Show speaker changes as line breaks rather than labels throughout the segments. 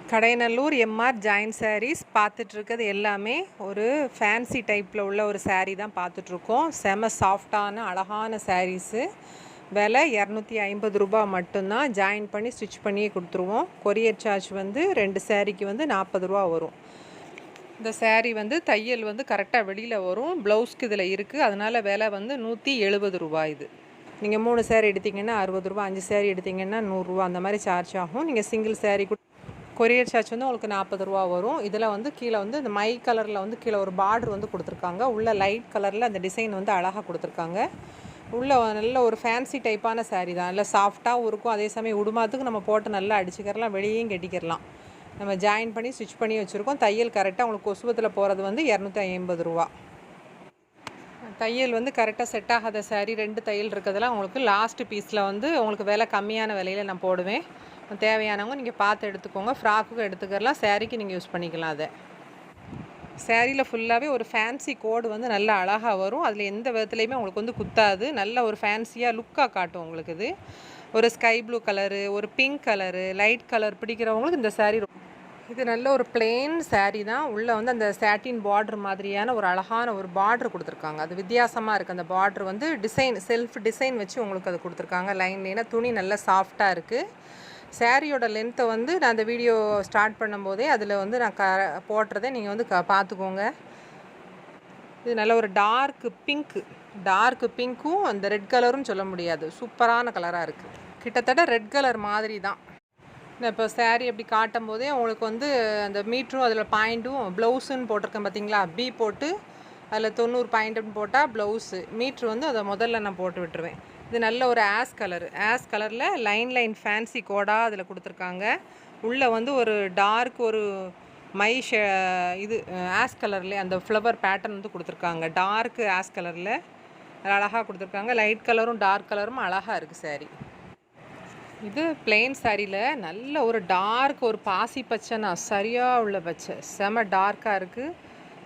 Kadainallur MR joint saris பார்த்துட்ருக்கிறது எல்லாமே ஒரு fancy டைப்பில் உள்ள ஒரு சாரீ தான் பார்த்துட்ருக்கோம். செம சாஃப்டான அழகான சாரீஸு. விலை 250 ரூபா மட்டும்தான். ஜாயின் பண்ணி ஸ்டிச் பண்ணியே கொடுத்துருவோம். கொரியர் சார்ஜ் வந்து 2 சாரீக்கு வந்து 40 ரூபா வரும். இந்த சாரீ வந்து தையல் வந்து கரெக்டாக வெளியில் வரும். ப்ளவுஸ்க்கு இதில் இருக்குது. அதனால் விலை வந்து 170 ரூபா. இது நீங்கள் 3 சாரீ எடுத்திங்கன்னா 60 ரூபா, 5 சாரீ எடுத்திங்கன்னா 100 ரூபா அந்த மாதிரி சார்ஜ் ஆகும். நீங்கள் சிங்கிள் சாரீ கொரியர் சார்ஜ் வந்து உங்களுக்கு 40 ரூபா வரும். இதில் வந்து கீழே வந்து இந்த மை கலரில் வந்து கீழே ஒரு பார்டர் வந்து கொடுத்துருக்காங்க. உள்ள லைட் கலரில் அந்த டிசைன் வந்து அழகாக கொடுத்துருக்காங்க. உள்ள நல்ல ஒரு ஃபேன்சி டைப்பான சாரீ தான். நல்லா சாஃப்டாகவும் இருக்கும். அதே சமயம் உடுமாத்துக்கு நம்ம போட்டு நல்லா அடிச்சுக்கிறலாம், வெளியேயும் கட்டிக்கிறலாம். நம்ம ஜாயின் பண்ணி ஸ்டிச் பண்ணி வச்சுருக்கோம். தையல் கரெக்டாக உங்களுக்கு கொசுவத்தில் போகிறது வந்து 250 ரூபா. தையல் வந்து கரெக்டாக செட் ஆகாத சாரீ 2 தையல் இருக்கிறதுலாம் உங்களுக்கு லாஸ்ட் பீஸில் வந்து உங்களுக்கு விலை கம்மியான விலையில் நான் போடுவேன். தேவையானவங்க நீங்கள் பார்த்து எடுத்துக்கோங்க. ஃப்ராக்குக்கு எடுத்துக்கலாம், சாரீக்கு நீங்கள் யூஸ் பண்ணிக்கலாம். அதை சாரியில் ஃபுல்லாகவே ஒரு ஃபேன்சி கோடு வந்து நல்லா அழகாக வரும். அதில் எந்த விதத்துலையுமே உங்களுக்கு வந்து குத்தாது. நல்ல ஒரு ஃபேன்சியாக லுக்காக காட்டும் உங்களுக்கு. இது ஒரு ஸ்கை ப்ளூ கலரு, ஒரு பிங்க் கலரு, லைட் கலர் பிடிக்கிறவங்களுக்கு இந்த சாரீ. இது நல்ல ஒரு பிளெயின் சாரீ தான். உள்ளே வந்து அந்த சாட்டின் பார்டர் மாதிரியான ஒரு அழகான ஒரு பார்டர் கொடுத்துருக்காங்க. அது வித்தியாசமாக இருக்குது. அந்த பார்டர் வந்து டிசைன் செல்ஃப் டிசைன் வச்சு உங்களுக்கு அது கொடுத்துருக்காங்க. லைன்லேனா துணி நல்லா சாஃப்டாக இருக்குது. சாரியோட லென்த்தை வந்து நான் அந்த வீடியோ ஸ்டார்ட் பண்ணும்போதே அதில் வந்து நான் போட்டுறதை நீங்கள் வந்து பார்த்துக்கோங்க. இது நல்ல ஒரு டார்க்கு பிங்க்கும் அந்த ரெட் கலரும் சொல்ல முடியாது. சூப்பரான கலராக இருக்குது. கிட்டத்தட்ட ரெட் கலர் மாதிரி தான். இப்போ சாரீ அப்படி காட்டும் போதே உங்களுக்கு வந்து அந்த மீட்டரும் அதில் பாயிண்ட்டும் ப்ளவுஸுன்னு போட்டிருக்கேன் பார்த்தீங்களா. பி போட்டு அதில் 90 பாயிண்ட்டுன்னு போட்டால் ப்ளவுஸு. மீட்ரு வந்து அதை முதல்ல நான் போட்டு விட்டுருவேன். இது நல்ல ஒரு ஆஸ் கலரில் லைன் ஃபேன்சி கோடாக அதில் கொடுத்துருக்காங்க. உள்ளே வந்து ஒரு டார்க் ஒரு இது ஆஸ் கலர்லேயே அந்த ஃப்ளவர் பேட்டர்ன் வந்து கொடுத்துருக்காங்க. டார்க்கு ஆஸ் கலரில் அழகாக கொடுத்துருக்காங்க. லைட் கலரும் டார்க் கலரும் அழகாக இருக்குது சாரீ. இது பிளெயின் சாரியில் நல்ல ஒரு டார்க் ஒரு பாசி பச்சைனா சரியாக உள்ள பச்சை, செம டார்க்காக இருக்குது.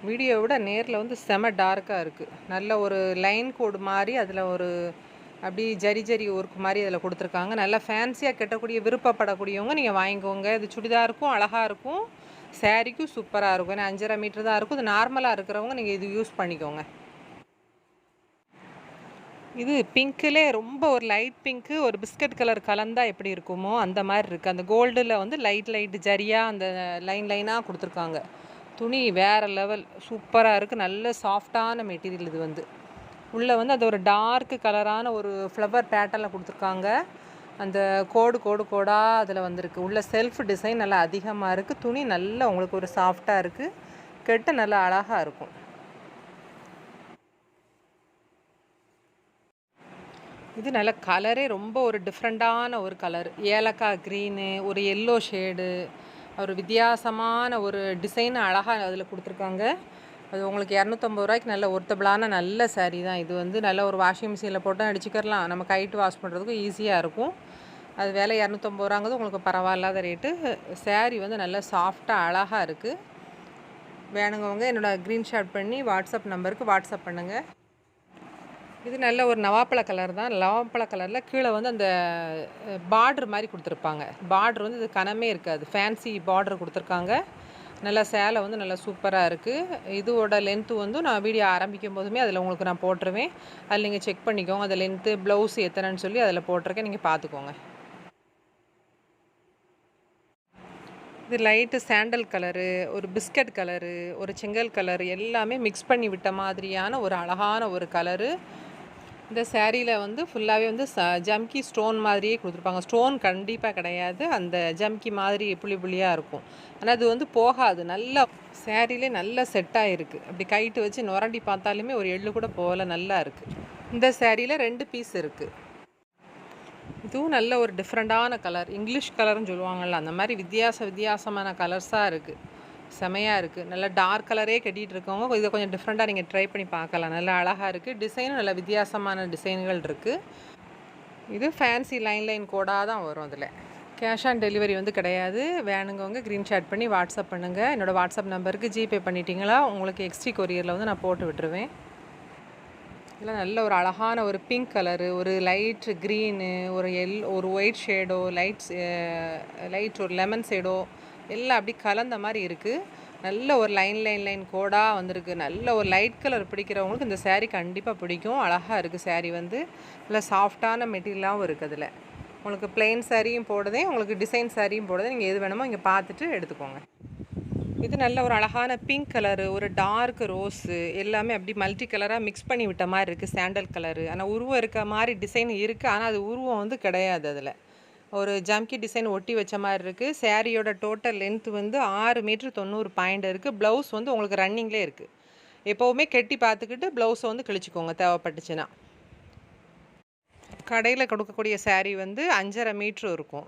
வீடியோவை விட நேரில் வந்து செம டார்க்காக இருக்குது. நல்ல ஒரு லைன் கோடு மாதிரி அதில் ஒரு அப்படி ஜரி ஒர்க் மாதிரி அதில் கொடுத்துருக்காங்க. நல்லா ஃபேன்சியாக கட்டக்கூடிய விருப்பப்படக்கூடியவங்க நீங்கள் வாங்கிக்கோங்க. இது சுடிதாருக்கும் அழகாக இருக்கும், சாரீக்கும் சூப்பராக இருக்கும். ஏன்னா 5.5 மீட்டர் தான் இருக்கும். இது நார்மலாக இருக்கிறவங்க நீங்கள் இது யூஸ் பண்ணிக்கோங்க. இது பிங்க்கிலே ரொம்ப ஒரு லைட் பிங்க்கு, ஒரு பிஸ்கட் கலர் கலந்தால் எப்படி இருக்குமோ அந்த மாதிரி இருக்குது. அந்த கோல்டில் வந்து லைட் ஜரியாக அந்த லைனாக கொடுத்துருக்காங்க. துணி வேறு லெவல் சூப்பராக இருக்குது. நல்ல சாஃப்டான மெட்டீரியல். இது வந்து உள்ளே வந்து அது ஒரு டார்க்கு கலரான ஒரு ஃப்ளவர் பேட்டர்னில் கொடுத்துருக்காங்க. அந்த கோடாக அதில் வந்திருக்கு. உள்ள செல்ஃப் டிசைன் நல்லா அதிகமாக இருக்குது. துணி நல்லா உங்களுக்கு ஒரு சாஃப்டாக இருக்குது. கெட்ட நல்லா அழகாக இருக்கும். இது நல்ல கலரே ரொம்ப ஒரு டிஃப்ரெண்ட்டான ஒரு கலர். ஏலக்காய் க்ரீனு, ஒரு எல்லோ ஷேடு, ஒரு வித்தியாசமான ஒரு டிசைன் அழகாக அதில் கொடுத்துருக்காங்க. அது உங்களுக்கு 250 ரூபாய்க்கு நல்ல ஒர்த்தபிளான நல்ல சாரீ தான். இது வந்து நல்ல ஒரு வாஷிங் மிஷினில் போட்டால் அடிச்சுக்கிறலாம். நம்ம கைட்டு வாஷ் பண்ணுறதுக்கும் ஈஸியாக இருக்கும். அது விலை 250 ரூபாங்கிறது உங்களுக்கு பரவாயில்லாத ரேட்டு. சாரீ வந்து நல்லா சாஃப்டாக அழகாக இருக்குது. வேணுங்கவங்க என்னோடய க்ரீன்ஷாட் பண்ணி வாட்ஸ்அப் நம்பருக்கு வாட்ஸ்அப் பண்ணுங்கள். இது நல்ல ஒரு நவாப்பழ கலர் தான். நவாப்பழ கலரில் கீழே வந்து அந்த பார்ட்ரு மாதிரி கொடுத்துருப்பாங்க. பார்ட்ரு வந்து இது கனமே இருக்காது, ஃபேன்சி பார்ட்ரு கொடுத்துருக்காங்க. நல்லா சேலை வந்து நல்லா சூப்பராக இருக்குது. இதோட லென்த்து வந்து நான் வீடியோ ஆரம்பிக்கும் போதுமே அதில் உங்களுக்கு நான் போட்டுருவேன். அதில் நீங்கள் செக் பண்ணிக்கோங்க. அந்த லென்த்து ப்ளவுஸ் எத்தனைன்னு சொல்லி அதில் போட்டிருக்கேன், நீங்கள் பார்த்துக்கோங்க. இது லைட்டு சாண்டல் கலரு, ஒரு பிஸ்கட் கலரு, ஒரு செங்கல் கலரு எல்லாமே மிக்ஸ் பண்ணி விட்ட மாதிரியான ஒரு அழகான ஒரு கலரு. இந்த சாரியில் வந்து ஃபுல்லாகவே வந்து ஜம்கி ஸ்டோன் மாதிரியே கொடுத்துருப்பாங்க. ஸ்டோன் கண்டிப்பாக கிடையாது, அந்த ஜம்கி மாதிரி புள்ளியாக இருக்கும். ஆனால் அது வந்து போகாது. நல்லா சாரியிலே நல்லா செட்டாக இருக்குது. அப்படி கைட்டு வச்சு நுரண்டி பார்த்தாலுமே ஒரு எள்ளு கூட போகல, நல்லா இருக்குது. இந்த சாரியில் 2 பீஸ் இருக்குது. இதுவும் நல்ல ஒரு டிஃப்ரெண்ட்டான கலர், இங்கிலீஷ் கலர்னு சொல்லுவாங்கள்ல, அந்த மாதிரி வித்தியாசமான கலர்ஸாக இருக்குது. செமையாக இருக்குது. நல்லா டார்க் கலரே கட்டிகிட்டு இருக்கவங்க இதை கொஞ்சம் டிஃப்ரெண்ட்டாக நீங்கள் ட்ரை பண்ணி பார்க்கலாம். நல்லா அழகாக இருக்குது. டிசைனும் நல்ல வித்தியாசமான டிசைன்கள் இருக்குது. இது ஃபேன்சி லைன் கோடாக தான் வரும். அதில் கேஷ் ஆன் டெலிவரி வந்து கிடையாது. வேணுங்கவங்க க்ரீன்ஷாட் பண்ணி வாட்ஸ்அப் பண்ணுங்கள். என்னோடய வாட்ஸ்அப் நம்பருக்கு ஜிபே பண்ணிட்டீங்களா உங்களுக்கு எக்ஸ்ட்ரீ கொரியரில் வந்து நான் போட்டு விட்டுருவேன். இதில் நல்ல ஒரு அழகான ஒரு பிங்க் கலரு, ஒரு லைட் க்ரீனு, ஒரு ஒயிட் ஷேடோ, லைட் ஒரு லெமன் ஷேடோ, எல்லாம் அப்படி கலந்த மாதிரி இருக்குது. நல்ல ஒரு லைன் கோடாக வந்திருக்கு. நல்ல ஒரு லைட் கலர் பிடிக்கிறவங்களுக்கு இந்த சேரீ கண்டிப்பாக பிடிக்கும். அழகாக இருக்குது சேரீ வந்து. நல்லா சாஃப்டான மெட்டீரியலாகவும் இருக்குது. அதில் உங்களுக்கு பிளெயின் சாரியும் போடுதே, உங்களுக்கு டிசைன் சாரியும் போடுதே. நீங்கள் எது வேணுமோ இங்கே பார்த்துட்டு எடுத்துக்கோங்க. இது நல்ல ஒரு அழகான பிங்க் கலரு, ஒரு டார்க் ரோஸு, எல்லாமே அப்படி மல்டி கலராக மிக்ஸ் பண்ணி விட்ட மாதிரி இருக்குது. சாண்டல் கலரு, ஆனால் உருவம் இருக்க மாதிரி டிசைன் இருக்குது. ஆனால் அது உருவம் வந்து கிடையாது. அதில் ஒரு ஜம்கி டிசைன் ஒட்டி வச்ச மாதிரி இருக்குது. சேரீயோட டோட்டல் லென்த் வந்து 6 மீட்டர் 90 பாயிண்ட் இருக்குது. ப்ளவுஸ் வந்து உங்களுக்கு ரன்னிங்லேயே இருக்குது. எப்போவுமே கெட்டி பார்த்துக்கிட்டு ப்ளவுஸை வந்து கிழிச்சிக்கோங்க தேவைப்பட்டுச்சுன்னா. கடையில் கொடுக்கக்கூடிய சேரீ வந்து 5.5 மீட்ரு இருக்கும்.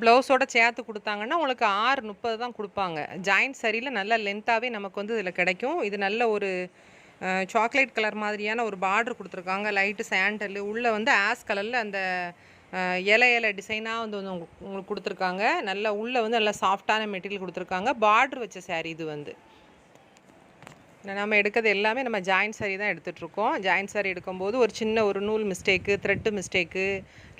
ப்ளவுஸோட சேர்த்து கொடுத்தாங்கன்னா உங்களுக்கு 6.30 தான் கொடுப்பாங்க. ஜாயின்ட் சரியில் நல்ல லென்த்தாகவே நமக்கு வந்து இதில் கிடைக்கும். இது நல்ல ஒரு சாக்லேட் கலர் மாதிரியான ஒரு பார்டர் கொடுத்துருக்காங்க. லைட்டு சாண்டல் உள்ளே வந்து ஆஸ் கலரில் அந்த இலை டிசைனாக வந்து உங்களுக்கு கொடுத்துருக்காங்க. நல்லா உள்ளே வந்து நல்லா சாஃப்டான மெட்டீரியல் கொடுத்துருக்காங்க. பார்டர் வச்ச சேரீ இது வந்து. நம்ம எடுக்கிறது எல்லாமே நம்ம ஜாயின்ட் சாரி தான் எடுத்துகிட்ருக்கோம். ஜாயின்ட் சாரி எடுக்கும்போது ஒரு சின்ன ஒரு நூல் மிஸ்டேக்கு, த்ரெட்டு மிஸ்டேக்கு,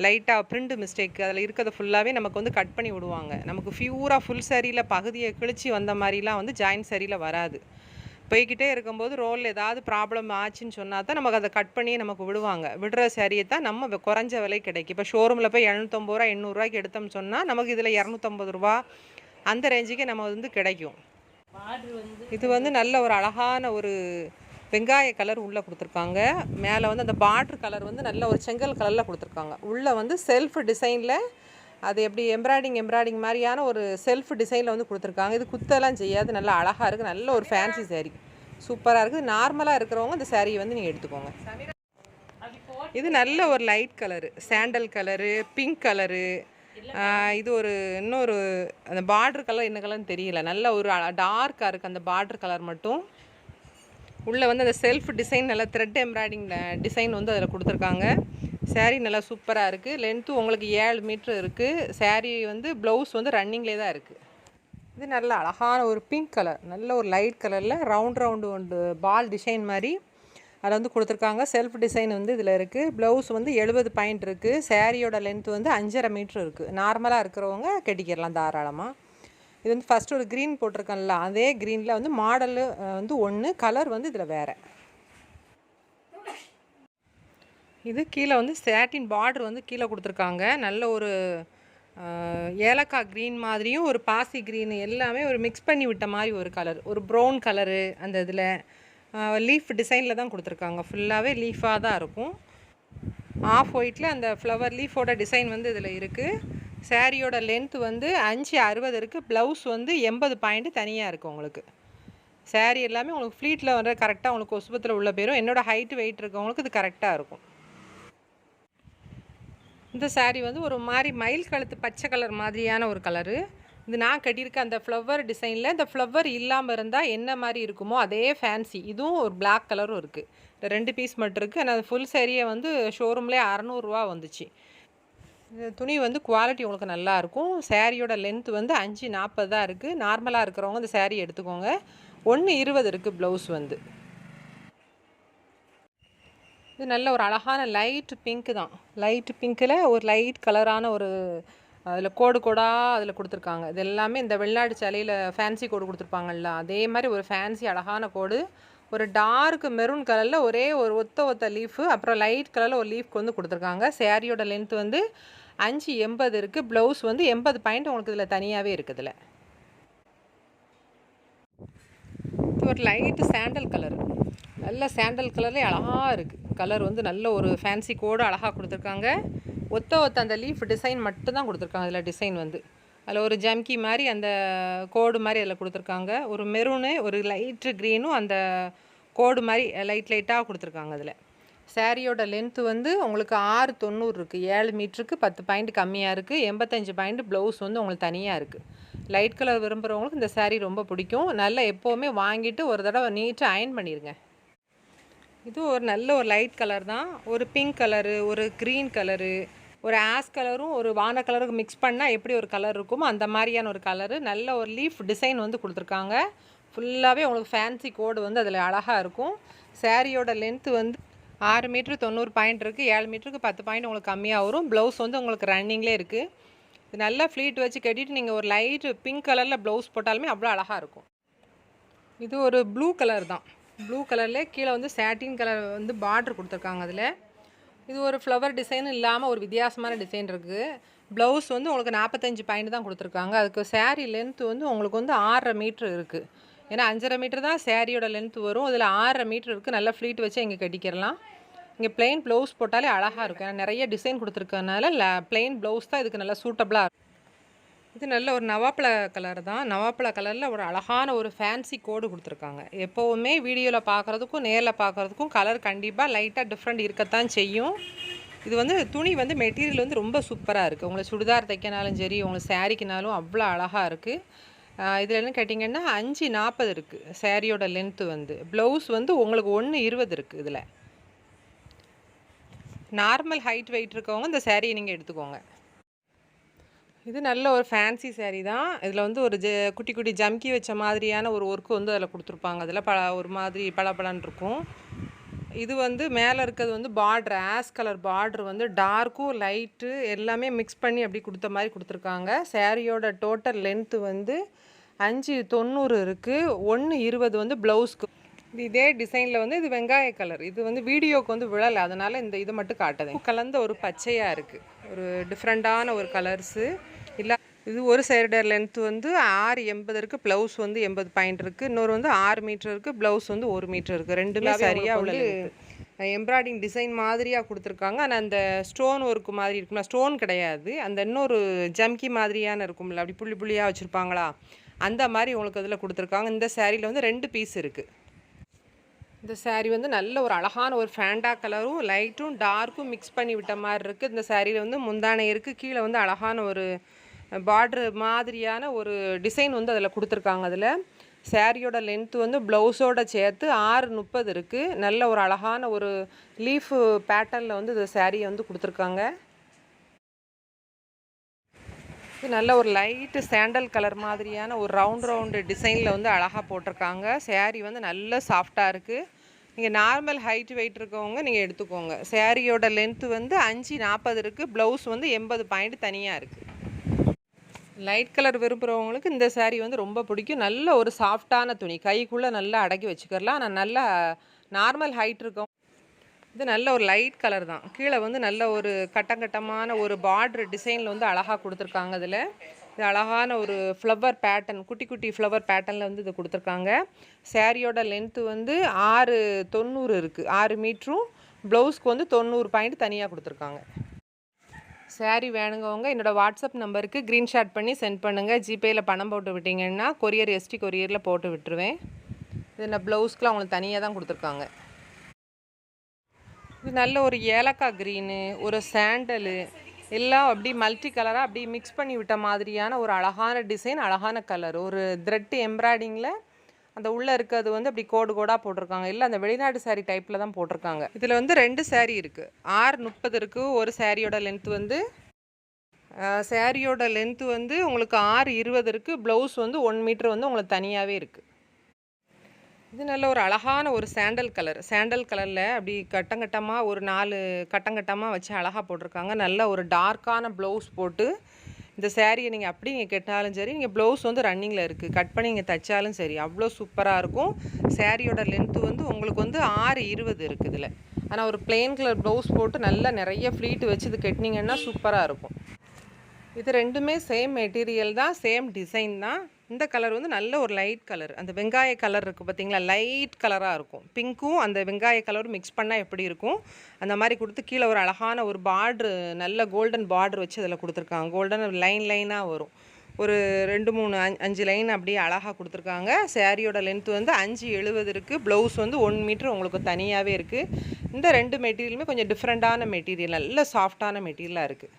லைட்டாக பிரிண்ட் மிஸ்டேக்கு, அதில் இருக்கிறத ஃபுல்லாகவே நமக்கு வந்து கட் பண்ணி விடுவாங்க. நமக்கு ஃபியூராக ஃபுல் சாரியில் பகுதியை கிழிச்சி வந்த மாதிரிலாம் வந்து ஜாயின்ட் சாரியில் வராது. போய்கிட்டே இருக்கும்போது ரோலில் ஏதாவது ப்ராப்ளம் ஆச்சுன்னு சொன்னால் தான் நமக்கு அதை கட் பண்ணி நமக்கு விடுவாங்க. விடுற சாரியை தான் நம்ம குறைஞ்ச விலை கிடைக்கும். இப்போ ஷோரூமில் போய் 750 ரூபா 800 ரூபாய்க்கு எடுத்தோம்னு சொன்னால் நமக்கு இதில் 250 ரூபா அந்த ரேஞ்சுக்கே நம்ம வந்து கிடைக்கும். இது வந்து நல்ல ஒரு அழகான ஒரு வெங்காய கலர் உள்ளே கொடுத்துருக்காங்க. மேலே வந்து அந்த பார்டர் கலர் வந்து நல்ல ஒரு செங்கல் கலரில் கொடுத்துருக்காங்க. உள்ளே வந்து செல்ஃப் டிசைனில் அது எப்படி எம்ப்ராய்டிங் மாதிரியான ஒரு செல்ஃப் டிசைனில் வந்து கொடுத்துருக்காங்க. இது குத்தெல்லாம் செய்யாது. நல்லா அழகாக இருக்குது. நல்ல ஒரு ஃபேன்சி சேரீ சூப்பராக இருக்குது. நார்மலாக இருக்கிறவங்க இந்த சேரீயை வந்து நீங்கள் எடுத்துக்கோங்க. இது நல்ல ஒரு light colour, sandal colour, pink colour. இது ஒரு இன்னொரு அந்த பார்டர் கலர் என்ன கலர்னு தெரியல. நல்ல ஒரு டார்க்காக இருக்குது அந்த பார்டர் கலர் மட்டும். உள்ளே வந்து அந்த செல்ஃப் டிசைன் நல்லா த்ரெட் எம்ப்ராய்டிங் டிசைன் வந்து அதில் கொடுத்துருக்காங்க. சேரீ நல்லா சூப்பராக இருக்குது. லென்த்து உங்களுக்கு 7 மீட்ரு இருக்குது. சேரீ வந்து ப்ளவுஸ் வந்து ரன்னிங்லேயே தான் இருக்குது. இது நல்ல அழகான ஒரு பிங்க் கலர், நல்ல ஒரு லைட் கலரில் ரவுண்டு ஒன்று பால் டிசைன் மாதிரி அதில் வந்து கொடுத்துருக்காங்க. செல்ஃப் டிசைன் வந்து இதில் இருக்குது. ப்ளவுஸ் வந்து 70 பாயிண்ட் இருக்குது. சேரீயோட லென்த் வந்து 5.5 மீட்ரு இருக்குது. நார்மலாக இருக்கிறவங்க கட்டிக்கிறலாம் தாராளமாக. இது வந்து ஃபஸ்ட்டு ஒரு க்ரீன் போட்டிருக்கேன்ல, அதே க்ரீனில் வந்து மாடலு வந்து ஒன்று, கலர் வந்து இதில் வேறு. இது கீழே வந்து சாட்டின் பார்டர் வந்து கீழே கொடுத்துருக்காங்க. நல்ல ஒரு ஏலக்காய் க்ரீன் மாதிரியும் ஒரு பாசி க்ரீன் எல்லாமே ஒரு மிக்ஸ் பண்ணி விட்ட மாதிரி ஒரு கலர், ஒரு ப்ரௌன் கலரு. அந்த இதில் லீஃப் டிசைனில் தான் கொடுத்துருக்காங்க. ஃபுல்லாகவே லீஃபாக தான் இருக்கும். ஆஃப் ஒயிட்டில் அந்த ஃப்ளவர் லீஃபோட டிசைன் வந்து இதில் இருக்குது. சேரீயோட லென்த்து வந்து 5.60 இருக்குது. ப்ளவுஸ் வந்து 80 பாயிண்ட்டு தனியாக இருக்குது உங்களுக்கு. சேரீ எல்லாமே உங்களுக்கு ஃப்ளீட்டில் வந்து கரெக்டாக உங்களுக்கு கொசுபத்தில் உள்ள போயிடும். என்னோடய ஹைட்டு வெயிட் இருக்கவங்களுக்கு இது கரெக்டாக இருக்கும். இந்த சேரீ வந்து ஒரு மாதிரி மயில் கழுத்து பச்சை கலர் மாதிரியான ஒரு கலரு. இது நான் கட்டியிருக்க அந்த ஃப்ளவர் டிசைனில் இந்த ஃப்ளவர் இல்லாமல் இருந்தால் என்ன மாதிரி இருக்குமோ அதே ஃபேன்சி. இதுவும் ஒரு பிளாக் கலரும் இருக்குது. இந்த 2 பீஸ் மட்டும் இருக்குது. ஆனால் ஃபுல் சேரீயை வந்து ஷோரூம்லேயே 600 ரூபா வந்துச்சு. இந்த துணி வந்து குவாலிட்டி உங்களுக்கு நல்லாயிருக்கும். சேரீயோட லென்த் வந்து 5.40 தான் இருக்குது. நார்மலாக இருக்கிறவங்க இந்த சேரீ எடுத்துக்கோங்க. 1.20 இருக்குது ப்ளவுஸ் வந்து. இது நல்ல ஒரு அழகான லைட் பிங்க்கு தான். லைட் பிங்க்கில் ஒரு லைட் கலரான ஒரு அதில் கோடாக அதில் கொடுத்துருக்காங்க. இது எல்லாமே இந்த வெளிநாடு சேலையில் ஃபேன்சி கோடு கொடுத்துருப்பாங்கல்ல, அதே மாதிரி ஒரு ஃபேன்சி அழகான கோடு. ஒரு டார்க் மெரூன் கலரில் ஒரே ஒரு ஒத்த லீஃபு, அப்புறம் லைட் கலரில் ஒரு லீஃப்க்கு வந்து கொடுத்துருக்காங்க. சேரீயோட லென்த் வந்து 5.80 இருக்குது. ப்ளவுஸ் வந்து 80 பாயிண்ட் உங்களுக்கு இதில் தனியாகவே இருக்குது. இதில் ஒரு லைட்டு சாண்டல் கலர், நல்ல சாண்டல் கலர்லேயே அழகாக இருக்குது. கலர் வந்து நல்ல ஒரு ஃபேன்சி கோடு அழகாக கொடுத்துருக்காங்க. ஒத்த அந்த லீஃப் டிசைன் மட்டும்தான் கொடுத்துருக்காங்க. அதில் டிசைன் வந்து அதில் ஒரு ஜம்கி மாதிரி அந்த கோடு மாதிரி அதில் கொடுத்துருக்காங்க. ஒரு மெரூனு ஒரு லைட்டு க்ரீனும் அந்த கோடு மாதிரி லைட்டாக கொடுத்துருக்காங்க. அதில் சேரீயோட லென்த்து வந்து உங்களுக்கு 6.90 இருக்குது. 7 மீட்டருக்கு 10 பாயிண்ட் கம்மியாக இருக்குது. 85 பாயிண்ட் ப்ளவுஸ் வந்து உங்களுக்கு தனியாக இருக்குது. லைட் கலர் விரும்புகிறவங்களுக்கு இந்த சேரீ ரொம்ப பிடிக்கும். நல்லா எப்போவுமே வாங்கிட்டு ஒரு தடவை நீட்டாக அயன் பண்ணிடுங்க. இது ஒரு நல்ல ஒரு லைட் கலர் தான். ஒரு பிங்க் கலரு, ஒரு க்ரீன் கலரு, ஒரு ஆஸ் கலரும் ஒரு வான கலருக்கு மிக்ஸ் பண்ணால் எப்படி ஒரு கலர் இருக்குமோ அந்த மாதிரியான ஒரு கலரு. நல்ல ஒரு லீஃப் டிசைன் வந்து கொடுத்துருக்காங்க. ஃபுல்லாகவே உங்களுக்கு ஃபேன்சி கோடு வந்து அதில் அழகாக இருக்கும். சேரீயோட லென்த்து வந்து 6 மீட்ரு 90 பாயிண்ட் இருக்குது. 7 மீட்டருக்கு 10 பாயிண்ட் உங்களுக்கு கம்மியாக வரும். ப்ளவுஸ் வந்து உங்களுக்கு ரன்னிங்லேயே இருக்குது. இது நல்லா ஃப்ளீட் வச்சு கட்டிட்டு நீங்கள் ஒரு லைட் பிங்க் கலரில் ப்ளவுஸ் போட்டாலுமே அவ்வளோ அழகாக இருக்கும். இது ஒரு ப்ளூ கலர் தான். ப்ளூ கலர்லேயே கீழே வந்து சாட்டின் கலர் வந்து பார்டர் கொடுத்துருக்காங்க. அதில் இது ஒரு ஃப்ளவர் டிசைன் இல்லாமல் ஒரு வித்தியாசமான டிசைன் இருக்குது. ப்ளவுஸ் வந்து உங்களுக்கு 45 பாயிண்ட் தான் கொடுத்துருக்காங்க. அதுக்கு சேரீ லென்த்து வந்து உங்களுக்கு வந்து 6.5 மீட்ரு இருக்குது. ஏன்னா 5.5 மீட்ரு தான் சேரீயோட லென்த்து வரும். அதில் 6.5 மீட்ரு இருக்குது. நல்லா ஃப்ளீட் வச்சு இங்கே கட்டிக்கிறலாம். இங்கே ப்ளெயின் ப்ளவுஸ் போட்டாலே அழகாக இருக்கும். ஏன்னா நிறைய டிசைன் கொடுத்துருக்கனால ப்ளெயின் ப்ளவுஸ் தான் இதுக்கு நல்லா சூட்டபுளாக இருக்கும். இது நல்ல ஒரு நவாப்பழ கலர் தான். நவாப்பழ கலரில் ஒரு அழகான ஒரு ஃபேன்சி கோடு கொடுத்துருக்காங்க. எப்போவுமே வீடியோவில் பார்க்குறதுக்கும் நேரில் பார்க்குறதுக்கும் கலர் கண்டிப்பாக லைட்டாக டிஃப்ரெண்ட் இருக்கத்தான் செய்யும். இது வந்து துணி வந்து மெட்டீரியல் வந்து ரொம்ப சூப்பராக இருக்குது. உங்களுக்கு சுடிதார் தைக்கினாலும் சரி, உங்களுக்கு சாரீக்குனாலும் அவ்வளோ அழகாக இருக்குது. இதில் என்ன கேட்டிங்கன்னா 5.40 இருக்குது சாரியோட லென்த்து வந்து. ப்ளவுஸ் வந்து உங்களுக்கு 1.20 இருக்குது. இதில் நார்மல் ஹைட் வெயிட் இருக்கவங்க இந்த சாரியை நீங்கள் எடுத்துக்கோங்க. இது நல்ல ஒரு ஃபேன்சி சாரீ தான். இதில் வந்து ஒரு குட்டி குட்டி ஜம்கி வச்ச மாதிரியான ஒரு ஒர்க்கு வந்து அதில் கொடுத்துருப்பாங்க. அதில் ஒரு மாதிரி பளபளன்னு இருக்கும். இது வந்து மேலே இருக்கிறது வந்து பார்ட்ரு, ஆஸ் கலர் பார்ட்ரு வந்து டார்க்கும் லைட்டு எல்லாமே மிக்ஸ் பண்ணி அப்படி கொடுத்த மாதிரி கொடுத்துருக்காங்க. சாரியோட டோட்டல் லென்த்து வந்து 5.90 இருக்குது. 1.20 வந்து ப்ளவுஸ்க்கு. இதே டிசைனில் வந்து இது வெங்காய கலர். இது வந்து வீடியோவுக்கு வந்து விழலை, அதனால் இந்த இது மட்டும் காட்டுது. கலந்த ஒரு பச்சையாக இருக்குது. ஒரு டிஃப்ரெண்ட்டான ஒரு கலர்ஸு இல்லை. இது ஒரு சைடர் லென்த்து வந்து 6.80 இருக்குது. ப்ளவுஸ் வந்து 80 பாயிண்ட் இருக்குது. இன்னொரு வந்து 6 மீட்டர் இருக்குது. ப்ளவுஸ் வந்து 1 மீட்டர் இருக்குது. ரெண்டுமே சரியாக உள்ள எம்ப்ராய்டிங் டிசைன் மாதிரியாக கொடுத்துருக்காங்க. ஆனால் அந்த ஸ்டோன் ஒர்க்கு மாதிரி இருக்கும்ல, ஸ்டோன் கிடையாது, அந்த இன்னொரு ஜம்கி மாதிரியான இருக்கும்ல, அப்படி புள்ளி புள்ளியாக வச்சுருப்பாங்களா, அந்த மாதிரி உங்களுக்கு அதில் கொடுத்துருக்காங்க. இந்த சாரியில் வந்து 2 பீஸ் இருக்குது. இந்த சாரீ வந்து நல்ல ஒரு அழகான ஒரு ஃபேண்டா கலரும் லைட்டும் டார்க்கும் மிக்ஸ் பண்ணி விட்ட மாதிரி இருக்குது. இந்த சாரியில் வந்து முந்தானை இருக்குது. கீழே வந்து அழகான ஒரு பார்ட்ரு மாதிரியான ஒரு டிசைன் வந்து அதில் கொடுத்துருக்காங்க. அதில் சாரியோட லென்த்து வந்து ப்ளவுஸோடு சேர்த்து 6.30 இருக்குது. நல்ல ஒரு அழகான ஒரு லீஃபு பேட்டர்னில் வந்து இந்த சாரியை வந்து கொடுத்துருக்காங்க. இது நல்ல ஒரு லைட்டு சாண்டல் கலர் மாதிரியான ஒரு ரவுண்டு டிசைனில் வந்து அழகாக போட்டிருக்காங்க. சாரீ வந்து நல்ல சாஃப்டாக இருக்குது. நீங்கள் நார்மல் ஹைட் வெயிட் இருக்கவங்க நீங்கள் எடுத்துக்கோங்க. சாரியோட லென்த்து வந்து 5.40 இருக்குது. ப்ளவுஸ் வந்து 80 பாயிண்ட் தனியாக இருக்குது. லைட் கலர் விரும்புகிறவங்களுக்கு இந்த சாரீ வந்து ரொம்ப பிடிக்கும். நல்ல ஒரு சாஃப்டான துணி, கைக்குள்ளே நல்லா அடக்கி வச்சுக்கலாம். ஆனால் நல்லா நார்மல் ஹைட் இருக்கும். இது நல்ல ஒரு லைட் கலர் தான். கீழே வந்து நல்ல ஒரு கட்டங்கட்டமான ஒரு பார்ட்ரு டிசைனில் வந்து அழகாக கொடுத்துருக்காங்க. இதில் இது அழகான ஒரு ஃப்ளவர் பேட்டர்ன், குட்டி குட்டி ஃப்ளவர் பேட்டர்னில் வந்து இது கொடுத்துருக்காங்க. சாரியோட லென்த்து வந்து 6.90 இருக்குது. 6 மீட்டரும் ப்ளவுஸ்க்கு வந்து 90 பாயிண்ட் தனியாக கொடுத்துருக்காங்க. சாரீ வேணுங்கவங்க என்னோடய வாட்ஸ்அப் நம்பருக்கு க்ரீன்ஷாட் பண்ணி சென்ட் பண்ணுங்கள். ஜிபேயில் பணம் போட்டு விட்டிங்கன்னா கொரியர் எஸ்டி கொரியரில் போட்டு விட்டுருவேன். இது நான் ப்ளவுஸ்க்குலாம் அவங்களுக்கு தனியாக தான் கொடுத்துருக்காங்க. இது நல்ல ஒரு ஏலக்காய் க்ரீனு, ஒரு சாண்டலு எல்லாம் அப்படி மல்டி கலராக அப்படி மிக்ஸ் பண்ணி விட்ட மாதிரியான ஒரு அழகான டிசைன், அழகான கலர். ஒரு த்ரெட்டு எம்ப்ராய்டிங்கில் அந்த உள்ளே இருக்கிறது வந்து அப்படி கோடு கோடாக போட்டிருக்காங்க. இல்லை அந்த வெளிநாடு சாரீ டைப்பில் தான் போட்டிருக்காங்க. இதில் வந்து 2 சாரீ இருக்குது. 6.30 இருக்குது. ஒரு சாரியோட லென்த்து வந்து சாரியோட லென்த்து வந்து உங்களுக்கு 6.20 இருக்குது. ப்ளவுஸ் வந்து 1 மீட்டர் வந்து உங்களுக்கு தனியாகவே இருக்குது. இது நல்ல ஒரு அழகான ஒரு சாண்டல் கலர். சாண்டல் கலரில் அப்படி கட்டங்கட்டமாக ஒரு 4 கட்டங்கட்டமாக வச்சு அழகாக போட்டிருக்காங்க. நல்ல ஒரு டார்க்கான ப்ளவுஸ் போட்டு இந்த சாரியை நீங்கள் அப்படி நீங்கள் கட்டினாலும் சரி, நீங்கள் ப்ளவுஸ் வந்து ரன்னிங்கில் இருக்குது, கட் பண்ணி நீங்கள் தைச்சாலும் சரி, அவ்வளோ சூப்பராக இருக்கும். சாரியோட லென்த்து வந்து உங்களுக்கு வந்து 6.20 இருக்குது இதில். ஆனால் ஒரு பிளெயின் கலர் ப்ளவுஸ் போட்டு நல்லா நிறைய ஃப்ளீட் வச்சு இது கட்டினீங்கன்னா சூப்பராக இருக்கும். இது ரெண்டுமே சேம் மெட்டீரியல் தான், சேம் டிசைன் தான். இந்த கலர் வந்து நல்ல ஒரு லைட் கலர், அந்த வெங்காய கலர் இருக்குது பார்த்தீங்களா, லைட் கலராக இருக்கும். பிங்க்கும் அந்த வெங்காய கலரும் மிக்ஸ் பண்ணால் எப்படி இருக்கும் அந்த மாதிரி கொடுத்து கீழே ஒரு அழகான ஒரு பார்ட்ரு, நல்ல கோல்டன் பார்ட்ரு வச்சு அதில் கொடுத்துருக்காங்க. கோல்டன் லைனாக வரும். ஒரு 2, 3, 5 லைன் அப்படியே அழகாக கொடுத்துருக்காங்க. சாரியோட லென்த்து வந்து 5.70 இருக்குது. ப்ளவுஸ் வந்து 1 மீட்டர் உங்களுக்கு தனியாகவே இருக்குது. இந்த 2 மெட்டீரியலுமே கொஞ்சம் டிஃப்ரெண்ட்டான மெட்டீரியல், நல்ல சாஃப்டான மெட்டீரியலாக இருக்குது.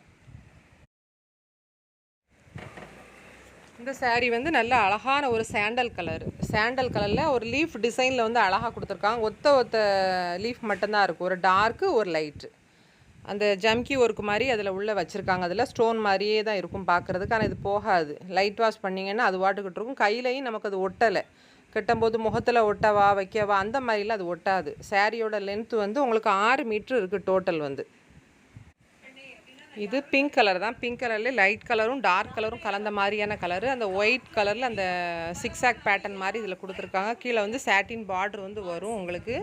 இந்த சாரீ வந்து நல்ல அழகான ஒரு சாண்டல் கலரில் ஒரு லீஃப் டிசைனில் வந்து அழகாக கொடுத்துருக்காங்க. ஒத்த லீஃப் மட்டும்தான் இருக்குது. ஒரு டார்க்கு, ஒரு லைட்டு, அந்த ஜம்கி ஒர்க்கு மாதிரி அதில் உள்ளே வச்சுருக்காங்க. அதில் ஸ்டோன் மாதிரியே தான் இருக்கும் பார்க்குறதுக்கு. ஆனால் இது போகாது. லைட் வாஷ் பண்ணிங்கன்னா அது வாட்டுக்கிட்டு இருக்கும். கையிலையும் நமக்கு அது ஒட்டலை. கட்டும்போது முகத்தில் ஒட்டவா வைக்கவா அந்த மாதிரிலாம் அது ஒட்டாது. சாரியோட லென்த்து வந்து உங்களுக்கு 6 மீட்ரு இருக்குது டோட்டல் வந்து. இது பிங்க் கலர் தான். பிங்க் கலர்லேயே லைட் கலரும் டார்க் கலரும் கலந்த மாதிரியான கலரு. அந்த ஒயிட் கலரில் அந்த சிக்ஸாக் பேட்டர்ன் மாதிரி இதில் கொடுத்துருக்காங்க. கீழே வந்து சாட்டின் பார்டர் வந்து வரும் உங்களுக்கு.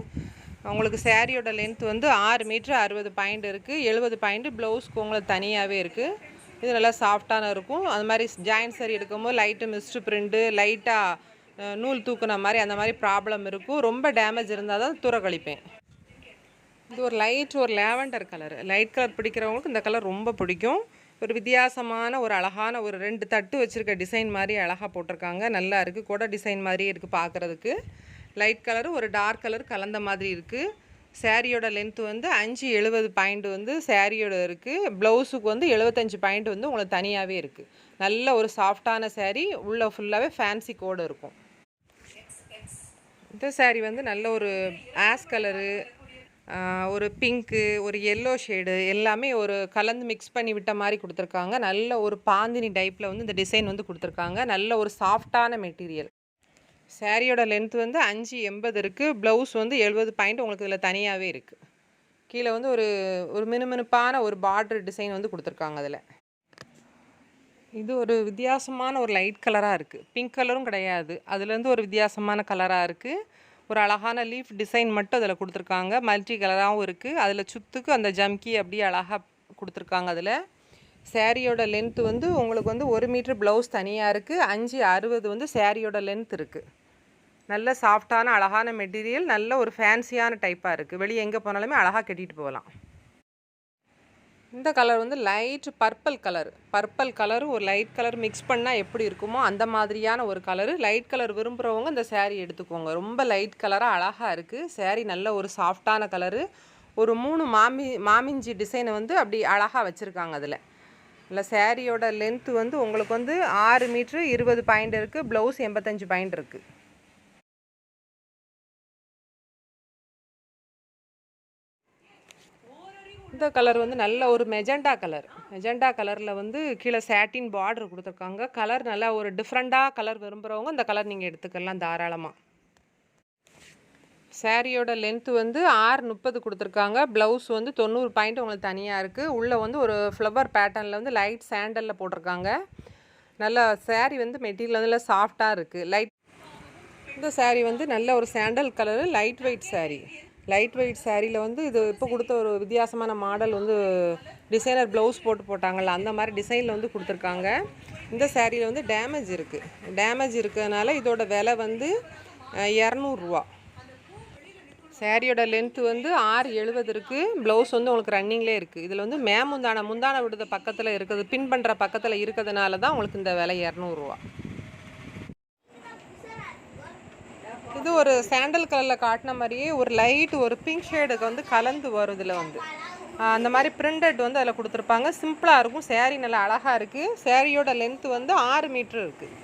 உங்களுக்கு சாரியோட லென்த் வந்து 6 மீட்ரு 60 பாயிண்ட் இருக்குது. 70 பாயிண்ட்டு ப்ளவுஸ்க்கு உங்களுக்கு தனியாகவே இருக்குது. இது நல்லா சாஃப்டான இருக்கும். அது மாதிரி ஜாயின்ட் சாரி எடுக்கும்போது லைட்டு மிஸ்டு பிரிண்ட்டு, லைட்டாக நூல் தூக்குன மாதிரி அந்த மாதிரி ப்ராப்ளம் இருக்கும். ரொம்ப டேமேஜ் இருந்தால் தான் தூர கழிப்பேன். இது ஒரு லேவண்டர் கலர். லைட் கலர் பிடிக்கிறவங்களுக்கு இந்த கலர் ரொம்ப பிடிக்கும். ஒரு வித்தியாசமான ஒரு அழகான ஒரு 2 தட்டு வச்சுருக்க டிசைன் மாதிரி அழகாக போட்டிருக்காங்க. நல்லா இருக்குது. கொடை டிசைன் மாதிரியே இருக்குது பார்க்குறதுக்கு. லைட் கலரு ஒரு டார்க் கலர் கலந்த மாதிரி இருக்குது. சாரியோட லென்த்து வந்து 570 பாயிண்ட் வந்து சாரியோட இருக்குது. ப்ளவுஸுக்கு வந்து 75 பாயிண்ட் வந்து உங்களுக்கு தனியாகவே இருக்குது. நல்ல ஒரு சாஃப்டான சாரீ. உள்ளே ஃபுல்லாகவே ஃபேன்சி கோடு இருக்கும். இந்த சாரீ வந்து நல்ல ஒரு ஆஷ் கலரு, ஒரு பிங்க்கு, ஒரு எல்லோ ஷேடு எல்லாமே ஒரு கலந்து மிக்ஸ் பண்ணி விட்ட மாதிரி கொடுத்துருக்காங்க. நல்ல ஒரு பாந்தினி டைப்பில் வந்து இந்த டிசைன் வந்து கொடுத்துருக்காங்க. நல்ல ஒரு சாஃப்டான மெட்டீரியல். சாரியோட லென்த் வந்து 580 இருக்குது. ப்ளவுஸ் வந்து 70 பாயிண்ட் உங்களுக்கு இதில் தனியாகவே இருக்குது. கீழே வந்து ஒரு மினுமினுப்பான ஒரு பார்டர் டிசைன் வந்து கொடுத்துருக்காங்க அதில். இது ஒரு வித்தியாசமான ஒரு லைட் கலராக இருக்குது. பிங்க் கலரும் கிடையாது. அதுலேருந்து ஒரு வித்தியாசமான கலராக இருக்குது. ஒரு அழகான லீஃப் டிசைன் மட்டும் அதில் கொடுத்துருக்காங்க. மல்டி கலராகவும் இருக்குது. அதில் சுத்துக்கு அந்த ஜம்கி அப்படியே அழகாக கொடுத்துருக்காங்க. அதில் சாரியோட லென்த்து வந்து உங்களுக்கு வந்து 1 மீட்ரு ப்ளவுஸ் தனியாக இருக்குது. 560 வந்து சாரியோட லென்த் இருக்குது. நல்ல சாஃப்டான அழகான மெட்டீரியல். நல்ல ஒரு ஃபேன்சியான டைப்பாக இருக்குது. வெளியே எங்கே போனாலுமே அழகாக கட்டிட்டு போகலாம். இந்த கலர் வந்து லைட் பர்பிள் கலரு ஒரு லைட் கலர் மிக்ஸ் பண்ணால் எப்படி இருக்குமோ அந்த மாதிரியான ஒரு கலரு. லைட் கலர் விரும்புகிறவங்க இந்த சாரீ எடுத்துக்கோங்க. ரொம்ப லைட் கலராக அழகாக இருக்குது. சாரீ நல்ல ஒரு சாஃப்டான கலரு. ஒரு 3 மாமிஞ்சி டிசைனை வந்து அப்படி அழகாக வச்சுருக்காங்க அதில். இல்லை சாரியோட லென்த்து வந்து உங்களுக்கு வந்து 6 மீட்ரு 20 பாயிண்ட் இருக்குது. ப்ளவுஸ் 85 பாயிண்ட் இருக்குது. இந்த கலர் வந்து நல்ல ஒரு மெஜெண்டா கலரில் வந்து கீழே சாட்டின் பார்டர் கொடுத்துருக்காங்க. கலர் நல்லா ஒரு டிஃப்ரெண்ட்டாக கலர் விரும்புகிறவங்க இந்த கலர் நீங்கள் எடுத்துக்கலாம் தாராளமாக. சாரியோட லென்த்து வந்து 630 கொடுத்துருக்காங்க. ப்ளவுஸ் வந்து 90 பாயிண்ட் உங்களுக்கு தனியாக இருக்குது. உள்ளே வந்து ஒரு ஃப்ளவர் பேட்டர்னில் வந்து லைட் சாண்டலில் போட்டிருக்காங்க. நல்லா சாரீ வந்து மெட்டீரியல் வந்து சாஃப்டாக இருக்குது. இந்த சாரீ வந்து நல்ல ஒரு சாண்டல் கலரு லைட் வெயிட் சாரியில் வந்து இது இப்போ கொடுத்த ஒரு வித்தியாசமான மாடல் வந்து டிசைனர் ப்ளவுஸ் போட்டாங்கள்ல அந்த மாதிரி டிசைனில் வந்து கொடுத்துருக்காங்க. இந்த சாரியில் வந்து டேமேஜ் இருக்கிறதுனால இதோட விலை வந்து 200 ரூபா. சாரியோட லென்த்து வந்து 670 இருக்குது. ப்ளவுஸ் வந்து உங்களுக்கு ரன்னிங்லேயே இருக்குது. இதில் வந்து முந்தான விடுத பக்கத்தில் இருக்குது, பின் பண்ணுற பக்கத்தில் இருக்கிறதுனால தான் உங்களுக்கு இந்த விலை 200 ரூபா. இது ஒரு சாண்டல் கலரில் காட்டின மாதிரியே ஒரு பிங்க் ஷேடுக்கு வந்து கலந்து வரும். இதில் வந்து அந்த மாதிரி பிரிண்டட் வந்து அதில் கொடுத்துருப்பாங்க. சிம்பிளாக இருக்கும். சாரீ நல்லா அழகாக இருக்குது. சாரியோட லென்த்து வந்து 6 மீட்ரு இருக்குது.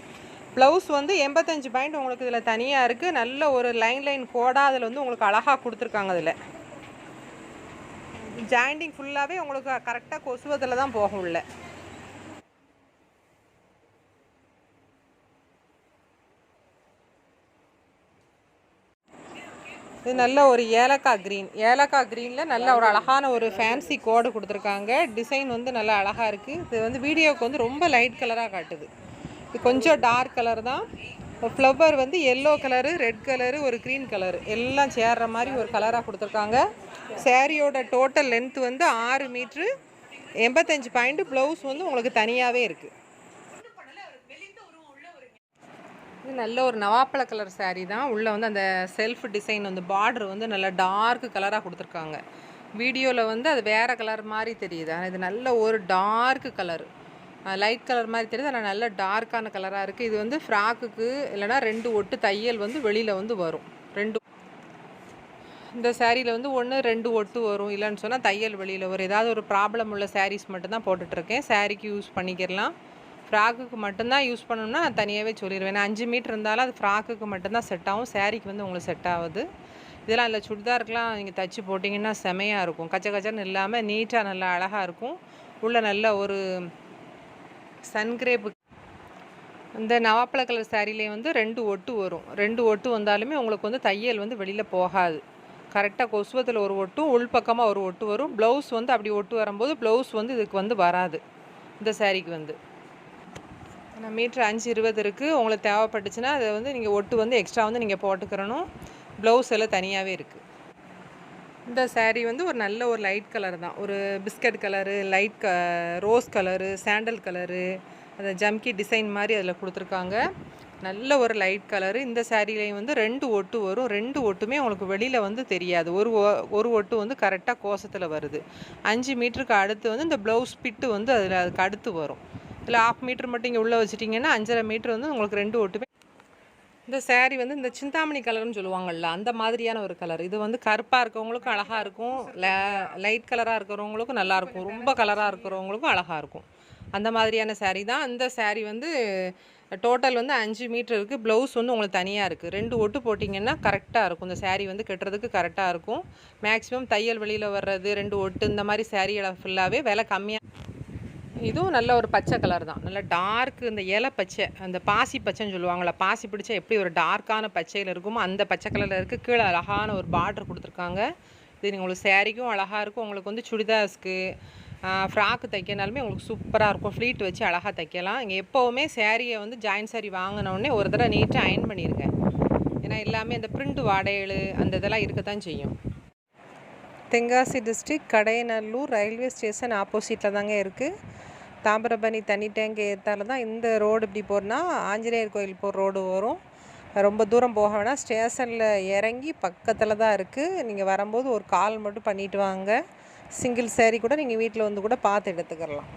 ப்ளவுஸ் வந்து 85 பாயிண்ட் உங்களுக்கு இதில் தனியாக இருக்குது. நல்ல ஒரு லைன் கோடாக அதில் வந்து உங்களுக்கு அழகாக கொடுத்துருக்காங்க. அதில் ஜாயிண்டிங் ஃபுல்லாகவே உங்களுக்கு கரெக்டாக கொசுவத்தில் தான் போகும் உள்ள. இது நல்ல ஒரு ஏலக்காய் க்ரீனில் நல்ல ஒரு அழகான ஒரு ஃபேன்சி கோடு கொடுத்துருக்காங்க. டிசைன் வந்து நல்லா அழகாக இருக்குது. இது வந்து வீடியோவுக்கு வந்து ரொம்ப லைட் கலராக காட்டுது. இது கொஞ்சம் டார்க் கலர் தான். ஃப்ளவர் வந்து எல்லோ கலரு, ரெட் கலரு, ஒரு க்ரீன் கலரு எல்லாம் சேர்ற மாதிரி ஒரு கலராக கொடுத்துருக்காங்க. சாரியோட டோட்டல் லென்த்து வந்து 6 மீட்ரு 85 பாயிண்ட். ப்ளவுஸ் வந்து உங்களுக்கு தனியாகவே இருக்குது. இது நல்ல ஒரு நவாப்பழ கலர் சாரீ தான். உள்ளே வந்து அந்த செல்ஃப் டிசைன் வந்து பார்டர் வந்து நல்லா டார்க் கலராக கொடுத்துருக்காங்க. வீடியோவில் வந்து அது வேறு கலர் மாதிரி தெரியுது. ஆனால் இது நல்ல ஒரு டார்க் கலரு, லைட் கலர் மாதிரி தெரியுது. ஆனால் நல்ல டார்க்கான கலராக இருக்குது. இது வந்து ஃப்ராக்குக்கு இல்லைனா 2 ஒட்டு தையல் வந்து வெளியில் வந்து வரும். இந்த சாரியில் வந்து 1 2 ஒட்டு வரும். இல்லைன்னு சொன்னால் தையல் வெளியில் வரும். ஏதாவது ஒரு ப்ராப்ளம் உள்ள சாரீஸ் மட்டும்தான் போட்டுட்ருக்கேன். சாரீக்கு யூஸ் பண்ணிக்கிறலாம். ஃப்ராக்குக்கு மட்டும்தான் யூஸ் பண்ணணும்னா நான் தனியாகவே சொல்லிடுவேன். 5 மீட்டர் இருந்தாலும் அது ஃப்ராக்குக்கு மட்டும்தான் செட் ஆகும். சாரீக்கு வந்து உங்களுக்கு செட் ஆகுது. இதெல்லாம் இல்லை சுடிதாருக்கெலாம் நீங்கள் தைச்சி போட்டிங்கன்னா செமையாக இருக்கும். கச்சன்னு இல்லாமல் நீட்டாக நல்லா அழகாக இருக்கும். உள்ள நல்ல ஒரு சன்கிரேப்பு. இந்த நவாப்பழ கலர் சாரிலே வந்து 2 ஒட்டு வரும். 2 ஒட்டு வந்தாலுமே உங்களுக்கு வந்து தையல் வந்து வெளியில் போகாது. கரெக்டாக கொசுவத்தில் ஒரு ஒட்டும் உள்பக்கமாக ஒரு ஒட்டு வரும். ப்ளவுஸ் வந்து அப்படி ஒட்டு வரும்போது ப்ளவுஸ் வந்து இதுக்கு வந்து வராது. இந்த சாரீக்கு வந்து மீட்ரு 5.20 இருக்குது. உங்களுக்கு தேவைப்பட்டுச்சுன்னா அதை வந்து நீங்கள் ஒட்டு வந்து எக்ஸ்ட்ரா வந்து நீங்கள் போட்டுக்கிறணும். ப்ளவுஸ் எல்லாம் தனியாகவே இருக்குது. இந்த சாரீ வந்து ஒரு நல்ல ஒரு லைட் கலர் தான். ஒரு biscuit colour, light rose colour, sandal colour, அந்த ஜம்கி டிசைன் மாதிரி அதில் கொடுத்துருக்காங்க. நல்ல ஒரு லைட் கலரு. இந்த சாரீலையும் வந்து 2 ஒட்டு வரும். 2 ஒட்டுமே உங்களுக்கு வெளியில் வந்து தெரியாது. ஒரு ஒட்டு வந்து கரெக்டாக கோசத்தில் வருது. 5 மீட்டருக்கு அடுத்து வந்து இந்த ப்ளவுஸ் பிட்டு வந்து அதில் அதுக்கு அடுத்து வரும். இதில் 1/2 மீட்ரு மட்டும் இங்கே உள்ளே வச்சுட்டிங்கன்னா 5.5 மீட்ரு வந்து உங்களுக்கு 2 ஒட்டுமே. இந்த சாரீ வந்து இந்த சிந்தாமணி கலர்னு சொல்லுவாங்கள்ல, அந்த மாதிரியான ஒரு கலர். இது வந்து கருப்பாக இருக்கவங்களுக்கும் அழகாக இருக்கும், லைட் கலராக இருக்கிறவங்களுக்கும் நல்லாயிருக்கும், ரொம்ப கலராக இருக்கிறவங்களுக்கும் அழகாக இருக்கும். அந்த மாதிரியான சாரீ தான். இந்த சாரீ வந்து டோட்டல் வந்து 5 மீட்டர் இருக்குது. ப்ளவுஸ் வந்து உங்களுக்கு தனியாக இருக்குது. 2 ஒட்டு போட்டிங்கன்னா கரெக்டாக இருக்கும். இந்த சாரீ வந்து கட்டுறதுக்கு கரெக்டாக இருக்கும். மேக்ஸிமம் தையல் வெளியில் வர்றது 2 ஒட்டு இந்த மாதிரி சாரீகளை ஃபுல்லாகவே விலை கம்மியாக. இதுவும் நல்ல ஒரு பச்சை கலர் தான். நல்ல டார்க்கு இந்த இலை பச்சை, அந்த பாசி பச்சைன்னு சொல்லுவாங்களா, பாசி பிடிச்சா எப்படி ஒரு டார்க்கான பச்சையில் இருக்குமோ அந்த பச்சை கலரில் இருக்குது. கீழே அழகான ஒரு பார்டர் கொடுத்துருக்காங்க. இது உங்களுக்கு சாரீக்கும் அழகாக இருக்கும். உங்களுக்கு வந்து சுடிதார்ஸ்க்கு ஃப்ராக்கு தைக்கனாலுமே உங்களுக்கு சூப்பராக இருக்கும். ஃப்ளீட் வச்சு அழகாக தைக்கலாம். இங்கே எப்போவுமே சாரியை வந்து ஜாயின் சாரீ வாங்கினோடனே ஒரு தடவை நீட்டாக அயன் பண்ணிடுங்க. ஏன்னா எல்லாமே அந்த பிரிண்ட் வாடைகள் அந்த இதெல்லாம் இருக்கத்தான் செய்யும். Tenkasi district Kadayanallur railway station ஆப்போசிட்டில் தாங்க இருக்குது. தாமிரபரணி தண்ணி டேங்க் ஏற்றால தான் இந்த ரோடு இப்படி போகிறனா ஆஞ்சநேயர் கோயில் போகிற ரோடு வரும். ரொம்ப தூரம் போக வேணாம். ஸ்டேஷனில் இறங்கி பக்கத்தில் தான் இருக்குது. நீங்கள் வரும்போது ஒரு கால் மட்டும் பண்ணிவிட்டு வாங்க. சிங்கிள் சாரீ கூட நீங்கள் வீட்டில் வந்து கூட பார்த்து எடுத்துக்கலாம்.